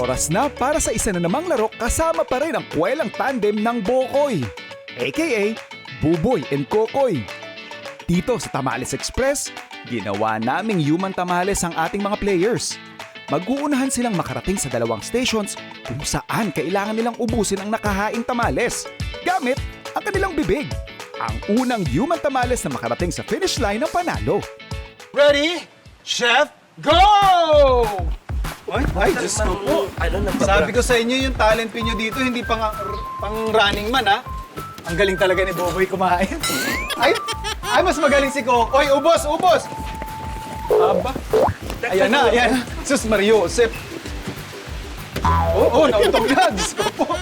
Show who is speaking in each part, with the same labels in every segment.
Speaker 1: Oras na para sa isa na namang laro kasama pa rin ang kwelang tandem ng Bokoy, aka Buboy and Kokoy. Dito sa Tamales Express, ginawa naming human tamales ang ating mga players. Mag-uunahan silang makarating sa 2 stations kung saan kailangan nilang ubusin ang nakahaing tamales gamit ang kanilang bibig. Ang unang human tamales na makarating sa finish line ang panalo.
Speaker 2: Ready? Chef, go! Ay, Diyos ko po. Sabi ko sa inyo, yung talent nyo dito, hindi pang running man, ha? Ang galing talaga ni Boboy kumain. Ay, mas magaling si Kokoy. Ubos, ubos! Aba. Ayan na. Sus, Mario, Josep. Oo, nauntog na. Diyos ko po.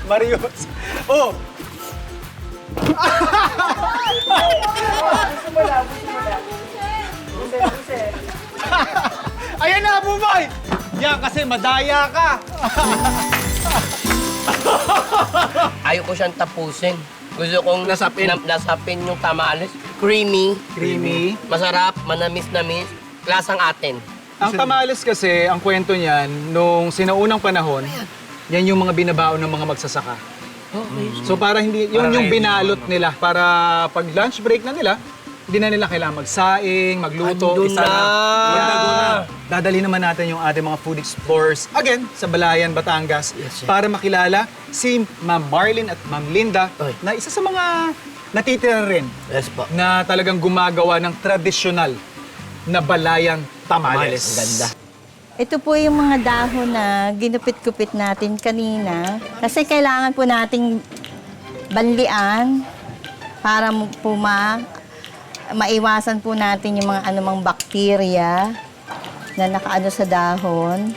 Speaker 2: Mario. Oh. Ayan na, Boboy! Yan, kasi madaya ka.
Speaker 3: Ayaw ko siyang tapusin. Gusto kong nasapin yung tamales. Creamy.
Speaker 2: Creamy.
Speaker 3: Masarap, manamis-namis. Lasang atin.
Speaker 2: Ang tamales kasi, ang kwento niyan, nung sinaunang panahon, yan yung mga binabaon ng mga magsasaka.
Speaker 3: Okay.
Speaker 2: So para hindi, yun yung binalot nila. Para pag lunch break na nila, hindi na nila kailangan magsaing, magluto.
Speaker 3: Andun
Speaker 2: isa
Speaker 3: na.
Speaker 2: Dadali naman natin yung ating mga food explorers, again, sa Balayan, Batangas,
Speaker 3: Yes,
Speaker 2: para makilala si Ma'am Marlene at Ma'am Linda,
Speaker 3: Oy.
Speaker 2: na isa sa mga natitira rin
Speaker 3: Yes po.
Speaker 2: na talagang gumagawa ng tradisyonal na Balayan tamales.
Speaker 3: Ang ganda.
Speaker 4: Ito po yung mga dahon na ginupit-kupit natin kanina. Kasi kailangan po nating banlian para po maiwasan po natin yung mga anumang bakterya na nakaano sa dahon.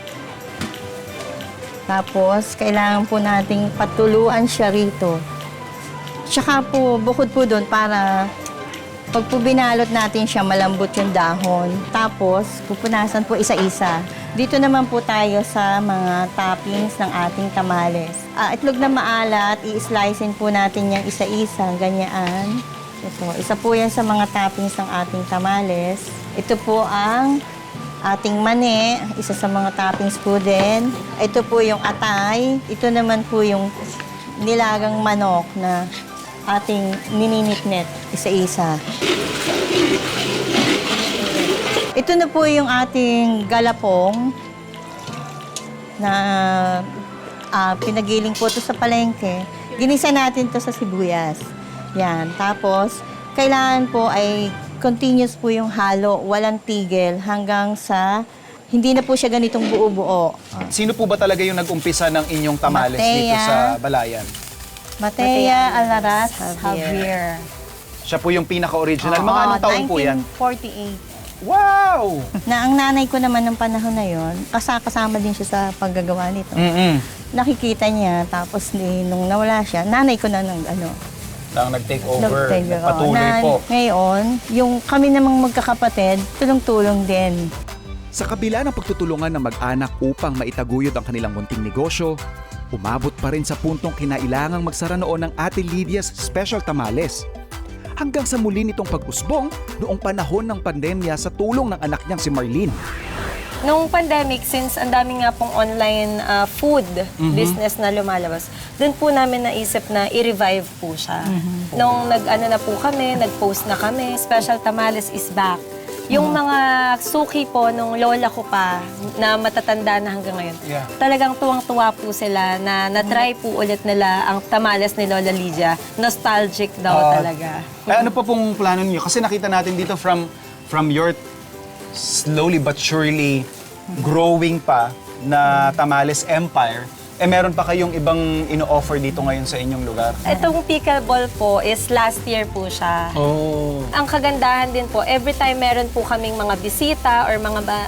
Speaker 4: Tapos, kailangan po nating patuluan siya rito. Tsaka po, bukod po doon para pag po binalot natin siya, malambot yung dahon. Tapos, pupunasan po isa-isa. Dito naman po tayo sa mga toppings ng ating tamales. Itlog na maalat, i-slicein po natin yung isa-isa, ganyan. Ito, isa po yan sa mga toppings ng ating tamales. Ito po ang ating mani, isa sa mga toppings po din. Ito po yung atay. Ito naman po yung nilagang manok na ating nininitnet, isa-isa. Ito na po yung ating galapong na pinagiling po ito sa palengke. Ginisa natin to sa sibuyas. Yan. Tapos, kailangan po ay continuous po yung halo, walang tigil hanggang sa hindi na po siya ganitong buo-buo.
Speaker 2: Sino po ba talaga yung nag-umpisa ng inyong tamales dito
Speaker 4: Matea.
Speaker 2: sa Balayan?
Speaker 4: Matea Alaras Javier.
Speaker 2: Siya po yung pinaka-original. Mga anong taon po yan?
Speaker 4: 1948.
Speaker 2: Wow!
Speaker 4: Na ang nanay ko naman ng panahon na yon, kasama din siya sa paggagawa nito. Nakikita niya, tapos nung nawala siya, nanay ko na
Speaker 2: Lang nag-take over,
Speaker 4: nag-take over.
Speaker 2: patuloy po.
Speaker 4: Ngayon, yung kami namang magkakapatid, tulong-tulong din.
Speaker 1: Sa kabila ng pagtutulungan ng mag-anak upang maitaguyod ang kanilang munting negosyo, umabot pa rin sa puntong kinailangang magsara noon ng Ate Lydia's Special Tamales. Hanggang sa muli nitong pag-usbong noong panahon ng pandemya sa tulong ng anak niyang si Marlene.
Speaker 5: Nung pandemic, since ang dami nga pong online food business na lumalabas, doon po namin naisip na i-revive po siya. Nung na po kami, nag-post na kami, Special Tamales is back. Yung mga suki po nung lola ko pa, na matatanda na hanggang ngayon, talagang tuwang-tuwa po sila na na-try po ulit nila ang tamales ni Lola Lydia. Nostalgic daw talaga.
Speaker 2: Ano pa pong plano niyo? Kasi nakita natin dito from your slowly but surely growing pa na tamales empire, meron pa kayong ibang ino-offer dito ngayon sa inyong lugar?
Speaker 5: Itong pickleball po is last year po siya.
Speaker 2: Oh.
Speaker 5: Ang kagandahan din po, every time meron po kaming mga bisita or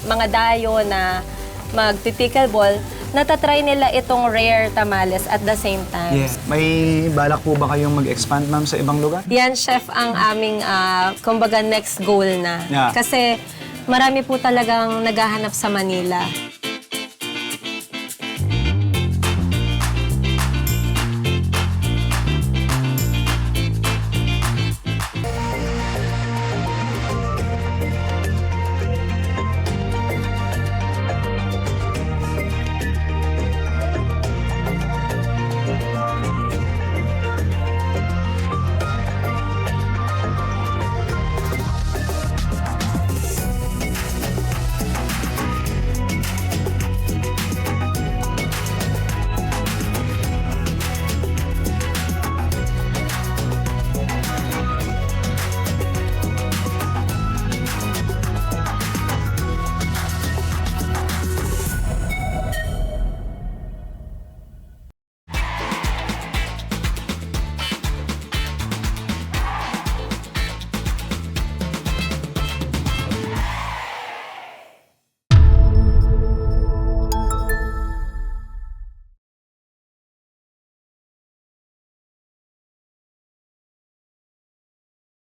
Speaker 5: mga dayo na magpipickleball, natatry nila itong rare tamales at the same time.
Speaker 2: Yeah. May balak po ba kayong mag-expand, ma'am, sa ibang lugar?
Speaker 5: Yan, chef, ang aming, kumbaga, next goal na.
Speaker 2: Yeah.
Speaker 5: Kasi marami po talagang naghahanap sa Manila.